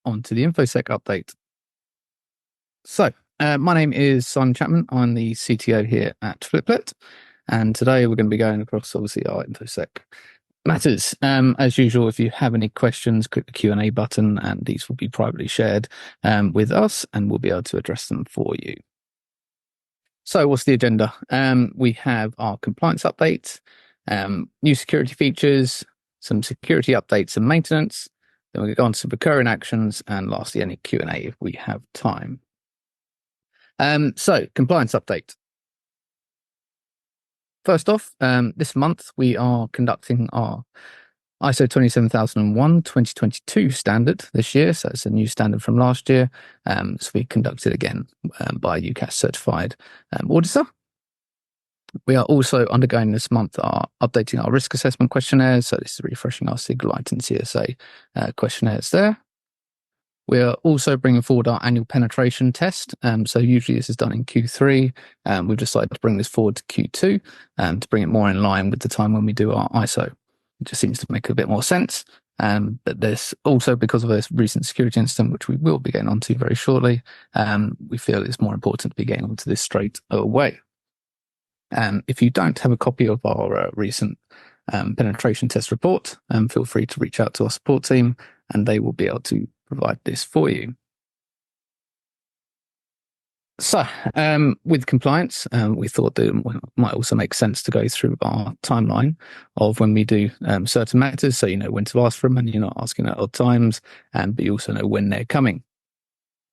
on to the Infosec update. So, my name is Simon Chapman. I'm the CTO here at Fliplet, and today we're going to be going across, obviously, our Infosec matters. As usual, if you have any questions, click the Q&A button, and these will be privately shared with us, and we'll be able to address them for you. So, what's the agenda? We have our compliance update, new security features, some security updates and maintenance. Then we'll go on to recurring actions, and lastly, any Q&A if we have time. So, compliance update. First off, this month we are conducting our ISO 27001 2022 standard this year. So it's a new standard from last year. So we conducted again by a UCAS certified auditor. We are also undergoing this month updating our risk assessment questionnaires. So this is refreshing our SIG Light and CSA questionnaires there. We are also bringing forward our annual penetration test. So usually this is done in Q3. We've decided to bring this forward to Q2 to bring it more in line with the time when we do our ISO. It just seems to make a bit more sense. But there's also, because of this recent security incident, which we will be getting onto very shortly, we feel it's more important to be getting onto this straight away. If you don't have a copy of our recent penetration test report, feel free to reach out to our support team and they will be able to provide this for you. So, with compliance, we thought that it might also make sense to go through our timeline of when we do certain matters, so you know when to ask for them and you're not asking at odd times, but you also know when they're coming.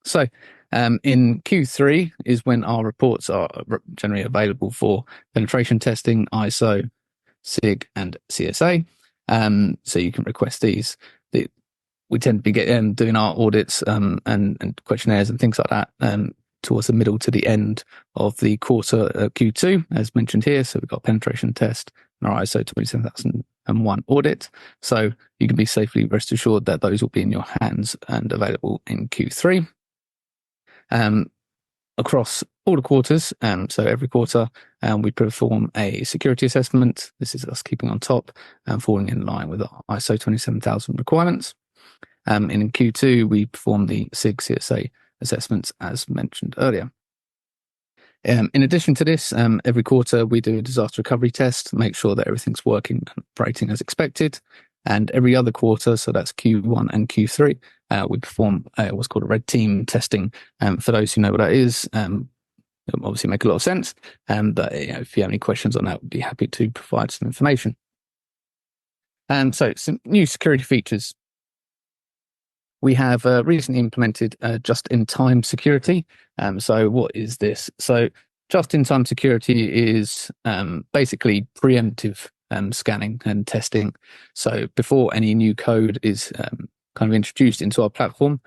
So, in Q3 is when our reports are generally available for penetration testing, ISO, SIG, and CSA. So you can request these. We tend to be doing our audits and questionnaires and things like that towards the middle to the end of the quarter Q2, as mentioned here. So we've got penetration test and our ISO 27001 audit. So you can be safely rest assured that those will be in your hands and available in Q3. Across all the quarters, so every quarter, we perform a security assessment. This is us keeping on top and falling in line with our ISO 27000 requirements. And in Q2, we perform the SIG CSA assessments as mentioned earlier. In addition to this, every quarter we do a disaster recovery test, make sure that everything's working and operating as expected. And every other quarter, so that's Q1 and Q3, we perform what's called a red team testing. For those who know what that is, it'll obviously make a lot of sense. But if you have any questions on that, we'd be happy to provide some information. So some new security features. We have recently implemented just-in-time security. So what is this? So just-in-time security is basically preemptive scanning and testing. So before any new code is kind of introduced into our platform,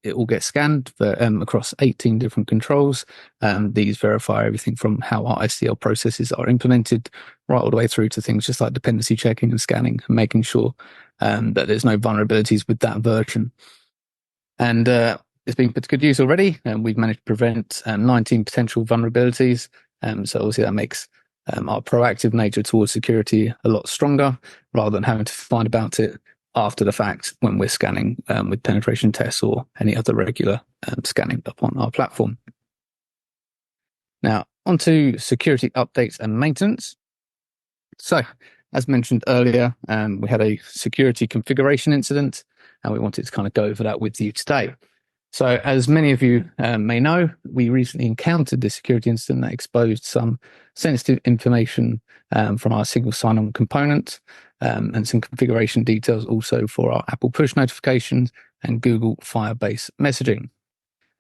it all gets scanned across 18 different controls. These verify everything from how our ICL processes are implemented right all the way through to things just like dependency checking and scanning and making sure that there's no vulnerabilities with that version. And it's been put to good use already, and we've managed to prevent 19 potential vulnerabilities. So obviously that makes our proactive nature towards security a lot stronger, rather than having to find about it after the fact when we're scanning with penetration tests or any other regular scanning upon our platform. Now, onto security updates and maintenance. So, as mentioned earlier, we had a security configuration incident, and we wanted to kind of go over that with you today. So, as many of you may know, we recently encountered this security incident that exposed some sensitive information from our single sign-on component and some configuration details also for our Apple push notifications and Google Firebase messaging.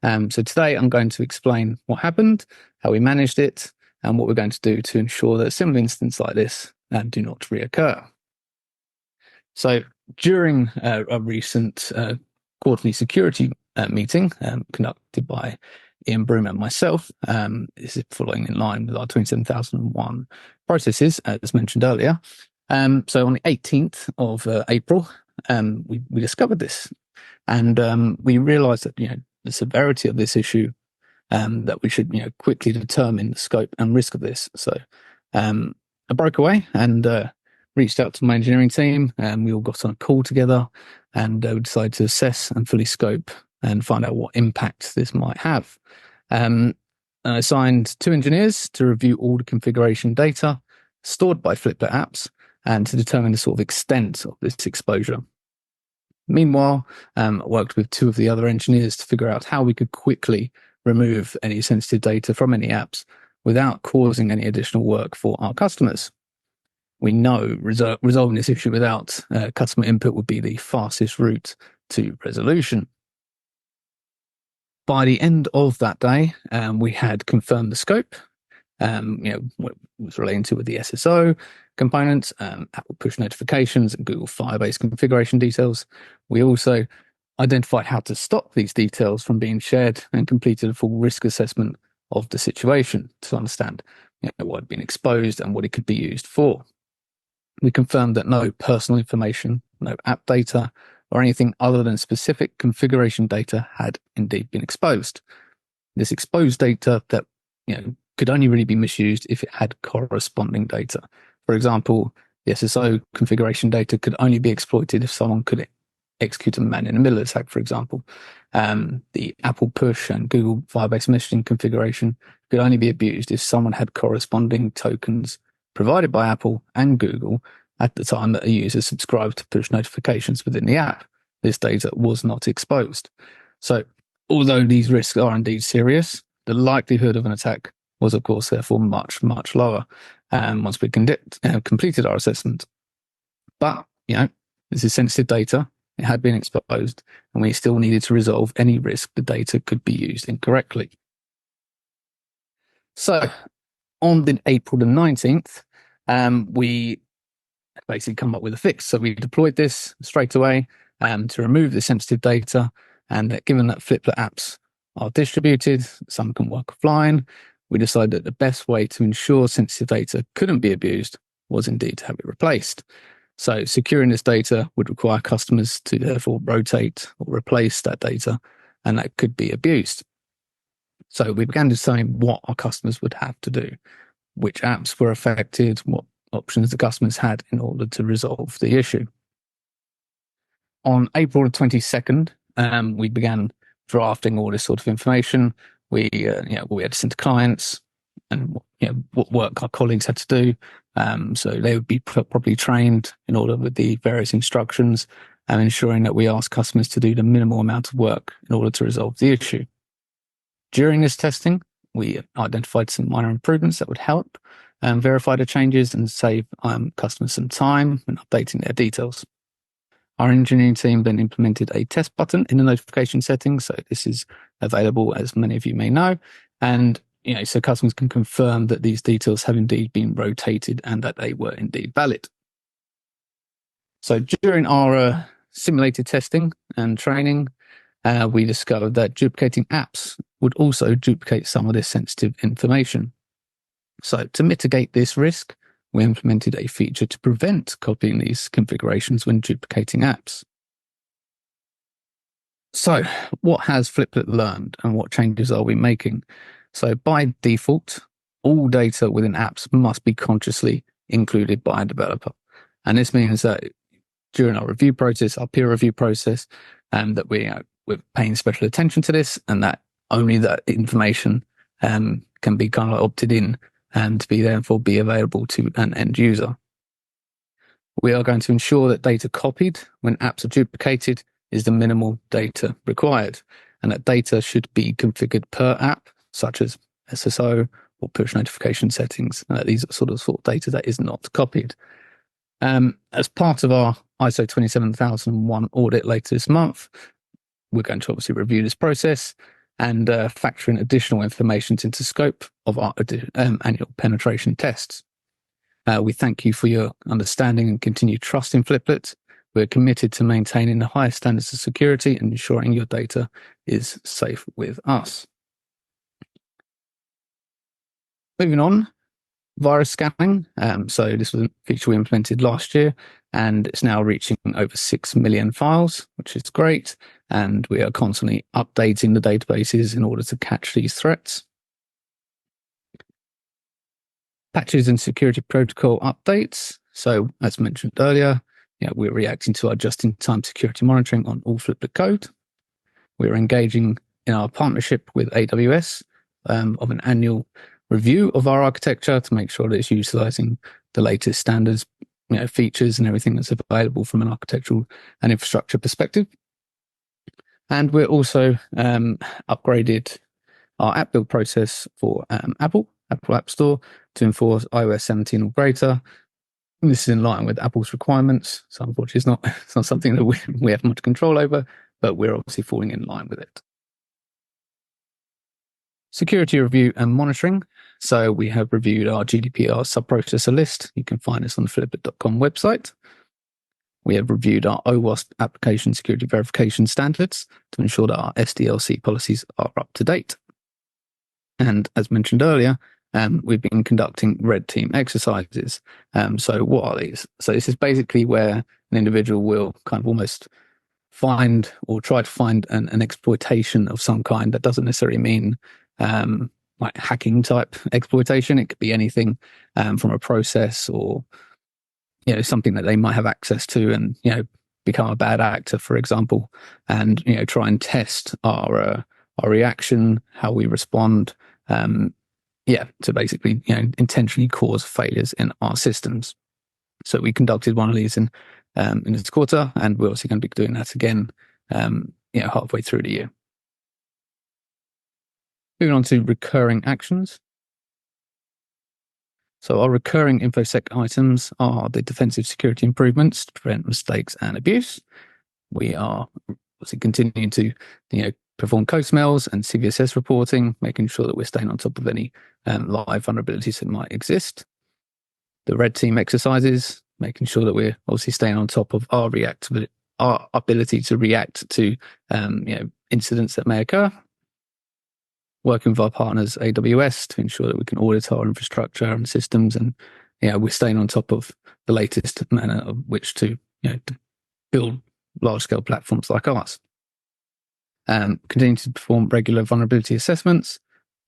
So today I'm going to explain what happened, how we managed it, and what we're going to do to ensure that similar incidents like this do not reoccur. So during a recent quarterly security meeting conducted by Ian Broom and myself, this is following in line with our 27001 processes, as mentioned earlier. So on the 18th of April, we discovered this, and we realised that the severity of this issue, that we should quickly determine the scope and risk of this. So I broke away and reached out to my engineering team, and we all got on a call together and we decided to assess and fully scope and find out what impact this might have. I assigned 2 engineers to review all the configuration data stored by Fliplet apps and to determine the sort of extent of this exposure. Meanwhile, I worked with 2 of the other engineers to figure out how we could quickly remove any sensitive data from any apps without causing any additional work for our customers. We know resolving this issue without customer input would be the fastest route to resolution. By the end of that day, we had confirmed the scope, what was relating to with the SSO components, Apple push notifications, and Google Firebase configuration details. We also identified how to stop these details from being shared and completed a full risk assessment of the situation to understand what had been exposed and what it could be used for. We confirmed that no personal information, no app data, or anything other than specific configuration data had indeed been exposed. This exposed data that could only really be misused if it had corresponding data. For example, the SSO configuration data could only be exploited if someone could execute a man-in-the-middle attack, for example. The Apple push and Google Firebase messaging configuration could only be abused if someone had corresponding tokens provided by Apple and Google at the time that a user subscribed to push notifications within the app. This data was not exposed. So, although these risks are indeed serious, the likelihood of an attack was, of course, therefore much, much lower once we completed our assessment. But, this is sensitive data. It had been exposed, and we still needed to resolve any risk the data could be used incorrectly. So, on April the 19th, we basically come up with a fix. So we deployed this straight away to remove the sensitive data. And given that Fliplet apps are distributed, some can work offline, we decided that the best way to ensure sensitive data couldn't be abused was indeed to have it replaced. So securing this data would require customers to therefore rotate or replace that data, and that could be abused. So we began deciding what our customers would have to do, which apps were affected, what options the customers had in order to resolve the issue. On April the 22nd, we began drafting all this sort of information. We had to send to clients and what work our colleagues had to do. So they would be properly trained in order with the various instructions and ensuring that we asked customers to do the minimal amount of work in order to resolve the issue. During this testing, we identified some minor improvements that would help verify the changes and save customers some time when updating their details. Our engineering team then implemented a test button in the notification settings. So this is available, as many of you may know. And, so customers can confirm that these details have indeed been rotated and that they were indeed valid. So during our simulated testing and training, we discovered that duplicating apps would also duplicate some of this sensitive information. So to mitigate this risk, we implemented a feature to prevent copying these configurations when duplicating apps. So what has Fliplet learned and what changes are we making? So by default, all data within apps must be consciously included by a developer. And this means that during our review process, our peer review process, that we're paying special attention to this, and that only that information can be kind of opted in and to be therefore be available to an end user. We are going to ensure that data copied when apps are duplicated is the minimal data required, and that data should be configured per app, such as SSO or push notification settings. These are sort of data that is not copied. As part of our ISO 27001 audit later this month, we're going to obviously review this process and factor in additional information into scope of our annual penetration tests. We thank you for your understanding and continued trust in Fliplet. We're committed to maintaining the highest standards of security and ensuring your data is safe with us. Moving on, virus scanning. So this was a feature we implemented last year, and it's now reaching over 6 million files, which is great. And we are constantly updating the databases in order to catch these threats. Patches and security protocol updates. So as mentioned earlier, we're reacting to our just-in-time security monitoring on all Fliplet code. We're engaging in our partnership with AWS of an annual review of our architecture to make sure that it's utilizing the latest standards, features and everything that's available from an architectural and infrastructure perspective. And we're also upgraded our app build process for Apple App Store to enforce iOS 17 or greater. And this is in line with Apple's requirements. So unfortunately, it's not something that we have much control over, but we're obviously falling in line with it. Security review and monitoring. So we have reviewed our GDPR sub-processor list. You can find this on the fliplet.com website. We have reviewed our OWASP application security verification standards to ensure that our SDLC policies are up to date. And as mentioned earlier, we've been conducting red team exercises. So what are these? So this is basically where an individual will kind of almost find or try to find an exploitation of some kind. That doesn't necessarily mean like hacking type exploitation. It could be anything from a process or something that they might have access to and become a bad actor, for example, and try and test our reaction, how we respond, to basically intentionally cause failures in our systems. So we conducted one of these in this quarter, and we're also going to be doing that again halfway through the year. Moving on to recurring actions. So our recurring InfoSec items are the defensive security improvements to prevent mistakes and abuse. We are obviously continuing to perform code smells and CVSS reporting, making sure that we're staying on top of any live vulnerabilities that might exist. The red team exercises, making sure that we're obviously staying on top of our ability to react to incidents that may occur. Working with our partners AWS to ensure that we can audit our infrastructure and systems, and we're staying on top of the latest manner of which to build large scale platforms like ours. Continue to perform regular vulnerability assessments,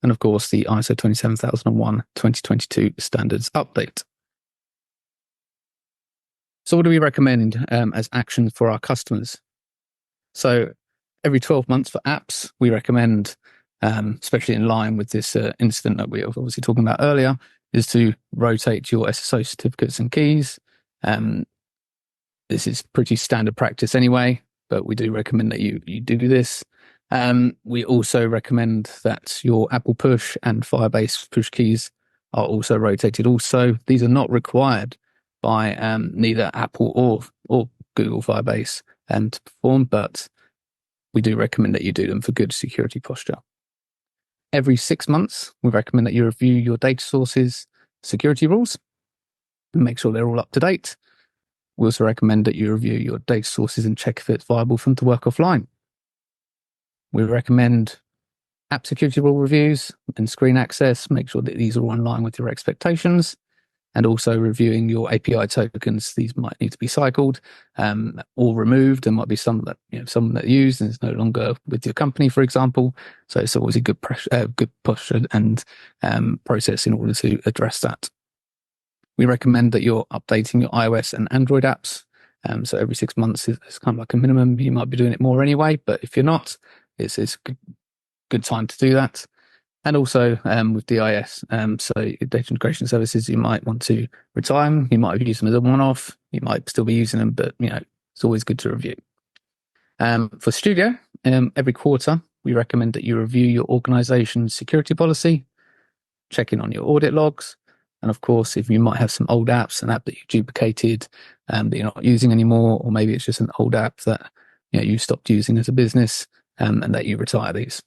and of course the ISO 27001:2022 standards update. So what do we recommend as actions for our customers? So every 12 months for apps, we recommend, especially in line with this incident that we were obviously talking about earlier, is to rotate your SSO certificates and keys. This is pretty standard practice anyway, but we do recommend that you do this. We also recommend that your Apple push and Firebase push keys are also rotated also. These are not required by neither Apple or Google Firebase to perform, but we do recommend that you do them for good security posture. Every 6 months, we recommend that you review your data sources security rules and make sure they're all up to date. We also recommend that you review your data sources and check if it's viable for them to work offline. We recommend app security rule reviews and screen access. Make sure that these are all in line with your expectations. And also reviewing your API tokens. These might need to be cycled or removed. There might be some that someone that used and is no longer with your company, for example. So it's always a good posture and process in order to address that. We recommend that you're updating your iOS and Android apps. So every 6 months is kind of like a minimum. You might be doing it more anyway, but if you're not, it's a good time to do that. And also with DIS, so data integration services, you might want to retire them. You might have used them as a one-off. You might still be using them, but it's always good to review. For Studio, every quarter, we recommend that you review your organization's security policy, check in on your audit logs, and of course, if you might have some old apps, an app that you duplicated that you're not using anymore, or maybe it's just an old app that you stopped using as a business, and that you retire these.